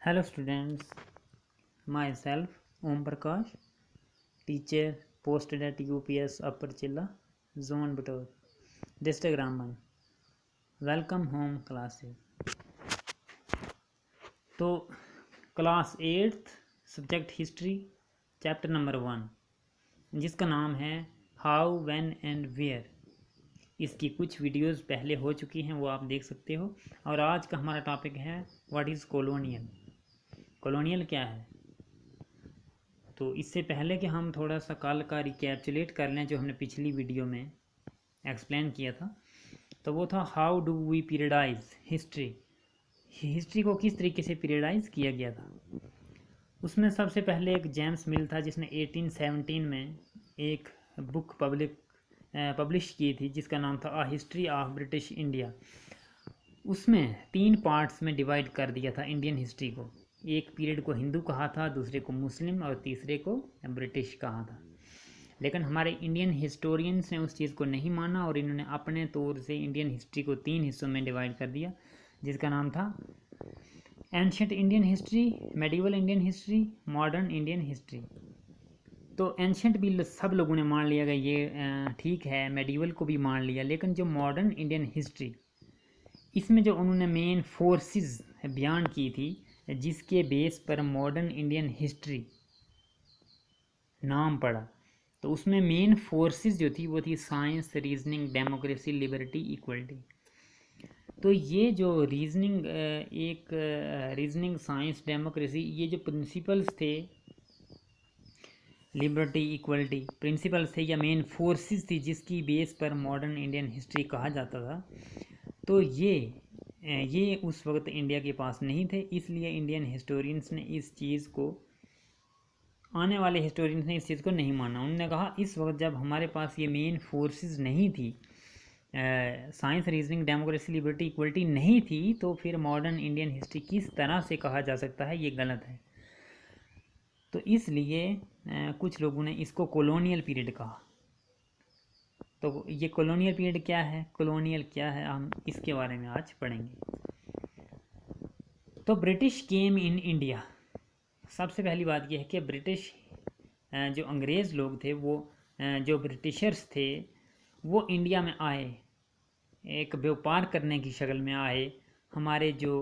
Hello students, myself Om Prakash, teacher posted at UPS Upper Chilla, Zone Bator, District Ramban. Welcome home classes. तो class 8th subject history chapter number 1 जिसका नाम है how when and where. इसकी कुछ videos पहले हो चुकी हैं, वो आप देख सकते हो। और आज का हमारा टॉपिक है व्हाट इज़ कॉलोनियल। कॉलोनियल क्या है? तो इससे पहले कि हम थोड़ा सा कल का रिकैप्चुलेट कर लें जो हमने पिछली वीडियो में एक्सप्लेन किया था, तो वो था how do we periodize history. History को किस तरीके से पीरियडाइज किया गया था। उसमें सबसे पहले एक जेम्स मिल था जिसने 1817 में एक बुक पब्लिश की थी जिसका नाम था a history of British India. उसमें 3 पार्ट्स में डिवाइड कर दिया था इंडियन हिस्ट्री को। एक पीरियड को हिंदू कहा था, दूसरे को मुस्लिम और तीसरे को ब्रिटिश कहा था। लेकिन हमारे इंडियन हिस्टोरियंस ने उस चीज़ को नहीं माना और इन्होंने अपने तौर से इंडियन हिस्ट्री को 3 हिस्सों में डिवाइड कर दिया जिसका नाम था ancient Indian history, medieval Indian history, modern Indian history. तो एंशिएंट भी सब लोगों ने मान लिया कि ये ठीक है, मेडिवल को भी मान लिया, लेकिन जो मॉडर्न इंडियन हिस्ट्री, इसमें जो उन्होंने मेन फोर्सेस बयान की थी जिसके बेस पर मॉडर्न इंडियन हिस्ट्री नाम पड़ा, तो उसमें मेन फोर्सेस जो थी वो थी science, reasoning, democracy, liberty, equality. तो ये जो रीजनिंग, साइंस, डेमोक्रेसी, ये जो प्रिंसिपल्स थे, लिबर्टी, इक्वलिटी प्रिंसिपल्स थे या मेन फोर्सेस थी जिसकी बेस पर मॉडर्न इंडियन हिस्ट्री कहा जाता था, तो ये उस वक्त इंडिया के पास नहीं थे। इसलिए इंडियन हिस्टोरियंस ने इस चीज़ को, आने वाले हिस्टोरियंस ने इस चीज़ को नहीं माना। उन्होंने कहा इस वक्त जब हमारे पास ये मेन फोर्सेस नहीं थी, science, reasoning, democracy, liberty, equality नहीं थी, तो फिर मॉडर्न इंडियन हिस्ट्री किस तरह से कहा जा सकता है, ये गलत है। तो इसलिए कुछ लोगों ने इसको कॉलोनियल पीरियड कहा। तो ये कॉलोनियल पीरियड क्या है, कॉलोनियल क्या है, हम इसके बारे में आज पढ़ेंगे। तो ब्रिटिश केम इन इंडिया। सबसे पहली बात यह है कि ब्रिटिश जो अंग्रेज़ लोग थे, वो जो ब्रिटिशर्स थे, वो इंडिया में आए, एक व्यापार करने की शक्ल में आए। हमारे जो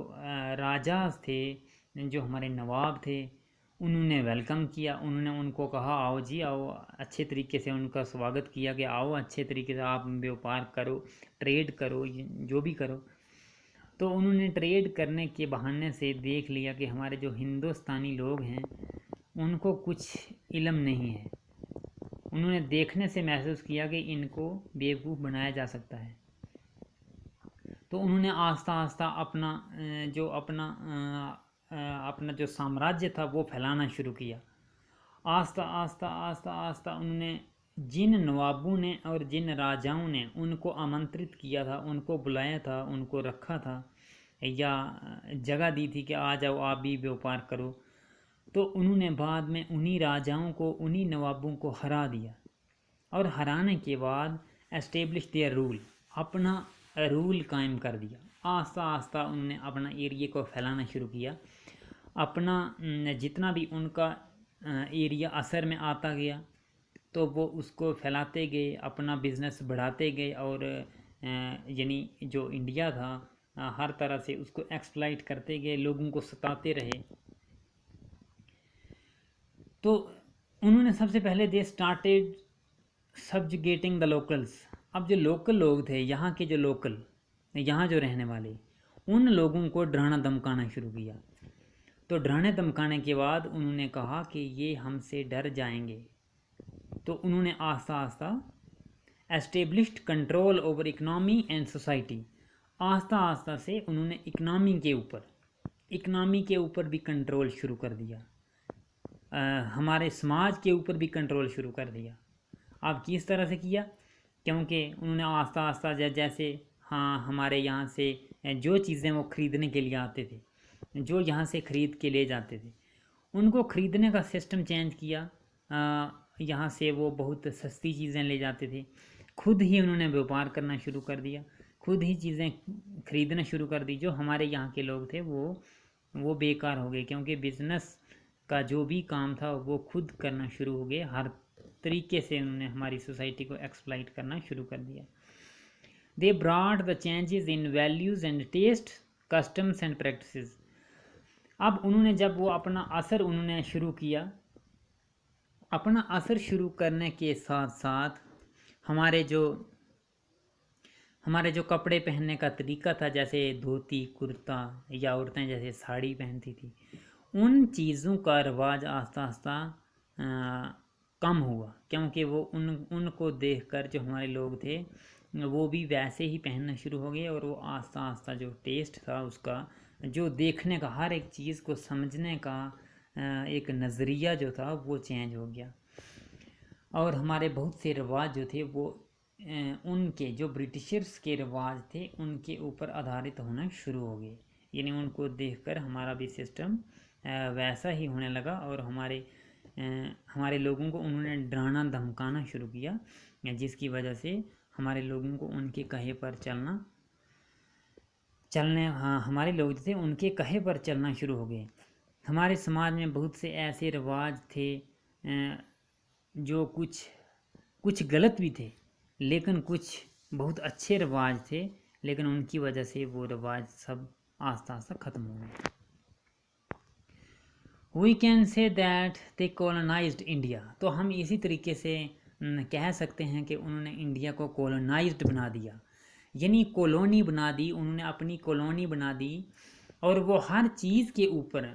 राजा थे, जो हमारे नवाब थे, उन्होंने वेलकम किया। उन्होंने उनको कहा आओ जी आओ, अच्छे तरीके से उनका स्वागत किया कि आओ, अच्छे तरीके से आप व्यापार करो, ट्रेड करो, जो भी करो। तो उन्होंने ट्रेड करने के बहाने से देख लिया कि हमारे जो हिंदुस्तानी लोग हैं उनको कुछ इल्म नहीं है। उन्होंने देखने से महसूस किया कि इनको बेवकूफ़ बनाया जा सकता है। तो उन्होंने आस्ता आस्ता अपना जो साम्राज्य था वो फैलाना शुरू किया। आस्ता आस्ता आस्ता आस्ता उन्होंने जिन नवाबों ने और जिन राजाओं ने उनको आमंत्रित किया था, उनको बुलाया था, उनको रखा था या जगह दी थी कि आ जाओ आप भी व्यापार करो, तो उन्होंने बाद में उन्हीं राजाओं को, उन्हीं नवाबों को हरा दिया। और हराने के बाद एस्टेब्लिश देयर रूल, अपना रूल कायम कर दिया। आस्ता आस्ता उन्होंने अपना एरिया को फैलाना शुरू किया। अपना जितना भी उनका एरिया असर में आता गया तो वो उसको फैलाते गए, अपना बिज़नेस बढ़ाते गए। और यानी जो इंडिया था हर तरह से उसको एक्सप्लॉइट करते गए, लोगों को सताते रहे। तो उन्होंने सबसे पहले दे स्टार्टेड सब्जुगेटिंग द लोकल्स। अब जो लोकल लोग थे, यहाँ के जो लोकल, यहाँ जो रहने वाले, उन लोगों को डराना धमकाना शुरू किया। तो डराने धमकाने के बाद उन्होंने कहा कि ये हमसे डर जाएंगे। तो उन्होंने आस्ता आस्ता established control over economy and society. आस्ता आस्ता से उन्होंने इकनॉमी के ऊपर भी कंट्रोल शुरू कर दिया, हमारे समाज के ऊपर भी कंट्रोल शुरू कर दिया। अब किस तरह से किया? क्योंकि उन्होंने आस्ता आस्ता जैसे हमारे यहाँ से जो चीज़ें वो ख़रीदने के लिए आते थे, जो यहाँ से ख़रीद के ले जाते थे, उनको ख़रीदने का सिस्टम चेंज किया। यहाँ से वो बहुत सस्ती चीज़ें ले जाते थे। खुद ही उन्होंने व्यापार करना शुरू कर दिया, खुद ही चीज़ें ख़रीदना शुरू कर दी। जो हमारे यहाँ के लोग थे वो वो बेकार हो गए, क्योंकि बिजनेस का जो भी काम था वो खुद करना शुरू हो गए। हर तरीके से उन्होंने हमारी सोसाइटी को एक्सप्लॉइट करना शुरू कर दिया। They brought the changes in values and taste, customs and practices. अब उन्होंने जब वो अपना असर उन्होंने शुरू किया, अपना असर शुरू करने के साथ साथ हमारे जो कपड़े पहनने का तरीका था, जैसे धोती कुर्ता या औरतें जैसे साड़ी पहनती थी, उन चीज़ों का रिवाज आस्ता आस्ता कम हुआ, क्योंकि वो उनको देखकर जो हमारे लोग थे वो भी वैसे ही पहनना शुरू हो गए, और वो आस्ता आस्ता जो टेस्ट था उसका, जो देखने का, हर एक चीज़ को समझने का एक नज़रिया जो था वो चेंज हो गया। और हमारे बहुत से रिवाज जो थे वो उनके जो ब्रिटिशर्स के रिवाज थे उनके ऊपर आधारित होना शुरू हो गए, यानी उनको देखकर हमारा भी सिस्टम वैसा ही होने लगा, और हमारे लोगों को उन्होंने डराना धमकाना शुरू किया, जिसकी वजह से हमारे लोगों को उनके कहे पर हमारे लोग जो थे उनके कहे पर चलना शुरू हो गए। हमारे समाज में बहुत से ऐसे रिवाज थे जो कुछ गलत भी थे, लेकिन कुछ बहुत अच्छे रिवाज थे, लेकिन उनकी वजह से वो रिवाज सब आस्ता आस्ता ख़त्म हो गए। We can say that they colonised India. तो हम इसी तरीके से कह सकते हैं कि उन्होंने इंडिया को कॉलोनाइज्ड बना दिया, यानी कॉलोनी बना दी, उन्होंने अपनी कॉलोनी बना दी, और वो हर चीज़ के ऊपर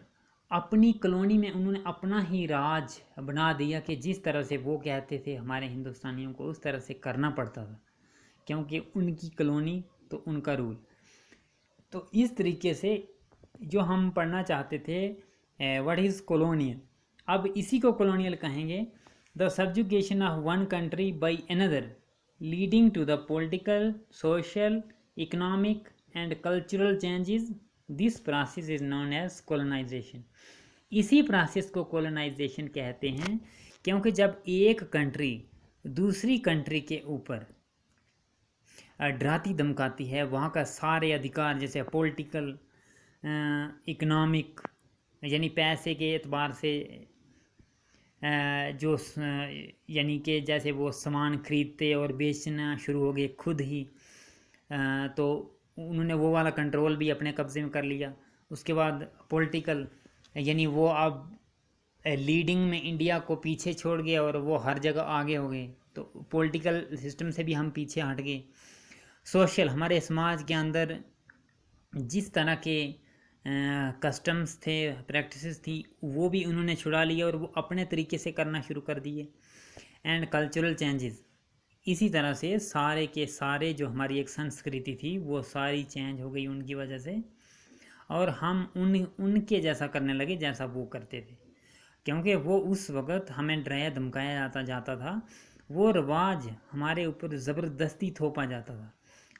अपनी कॉलोनी में उन्होंने अपना ही राज बना दिया, कि जिस तरह से वो कहते थे हमारे हिंदुस्तानियों को उस तरह से करना पड़ता था, क्योंकि उनकी कॉलोनी तो उनका रूल। तो इस तरीके से जो हम पढ़ना चाहते थे व्हाट इज़ कॉलोनियल, अब इसी को कॉलोनियल कहेंगे। The subjugation of one country by another leading to the political, social, economic and cultural changes, this process is known as colonisation. इसी प्रोसेस को कॉलोनाइजेशन कहते हैं, क्योंकि जब एक कंट्री दूसरी कंट्री के ऊपर डराती धमकाती है, वहाँ का सारे अधिकार, जैसे पॉलिटिकल, इकोनॉमिक, यानी पैसे के एतबार से जो यानी कि जैसे वो सामान खरीदते और बेचना शुरू हो गए खुद ही, तो उन्होंने वो वाला कंट्रोल भी अपने कब्ज़े में कर लिया। उसके बाद पॉलिटिकल, यानी वो अब लीडिंग में इंडिया को पीछे छोड़ गए और वो हर जगह आगे हो गए, तो पॉलिटिकल सिस्टम से भी हम पीछे हट गए। सोशल, हमारे समाज के अंदर जिस तरह के कस्टम्स थे, प्रैक्टिसेस थी, वो भी उन्होंने छुड़ा लिया और वो अपने तरीके से करना शुरू कर दिए। एंड कल्चरल चेंजेस, इसी तरह से सारे के सारे जो हमारी एक संस्कृति थी वो सारी चेंज हो गई उनकी वजह से, और हम उनके जैसा करने लगे जैसा वो करते थे, क्योंकि वो उस वक़्त हमें डराया धमकाया जाता था, वो रिवाज हमारे ऊपर ज़बरदस्ती थोपा जाता था,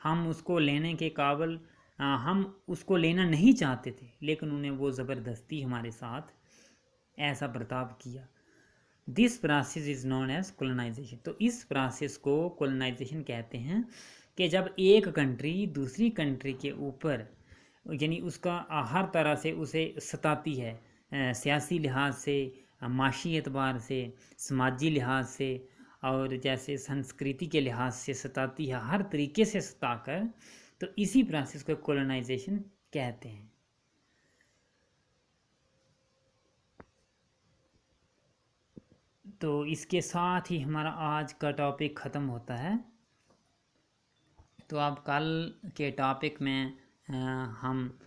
हम उसको लेने के काबिल, हम उसको लेना नहीं चाहते थे, लेकिन उन्हें वो ज़बरदस्ती हमारे साथ ऐसा बर्ताव किया। This process is known as colonisation. तो इस प्रोसेस को कॉलोनाइजेशन कहते हैं, कि जब एक कंट्री दूसरी कंट्री के ऊपर, यानी उसका हर तरह से उसे सताती है, सियासी लिहाज से, माशी एतबार से, समाजी लिहाज से, और जैसे संस्कृति के लिहाज से सताती है, हर तरीके से सताकर, तो इसी प्रोसेस को कॉलोनाइजेशन कहते हैं। तो इसके साथ ही हमारा आज का टॉपिक ख़त्म होता है। तो अब कल के टॉपिक में हम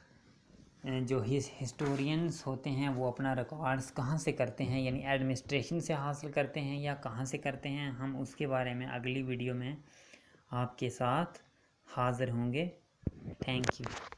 जो हिस्टोरियंस होते हैं वो अपना रिकॉर्ड्स कहाँ से करते हैं, यानी एडमिनिस्ट्रेशन से हासिल करते हैं या कहाँ से करते हैं, हम उसके बारे में अगली वीडियो में आपके साथ हाज़िर होंगे। Thank you.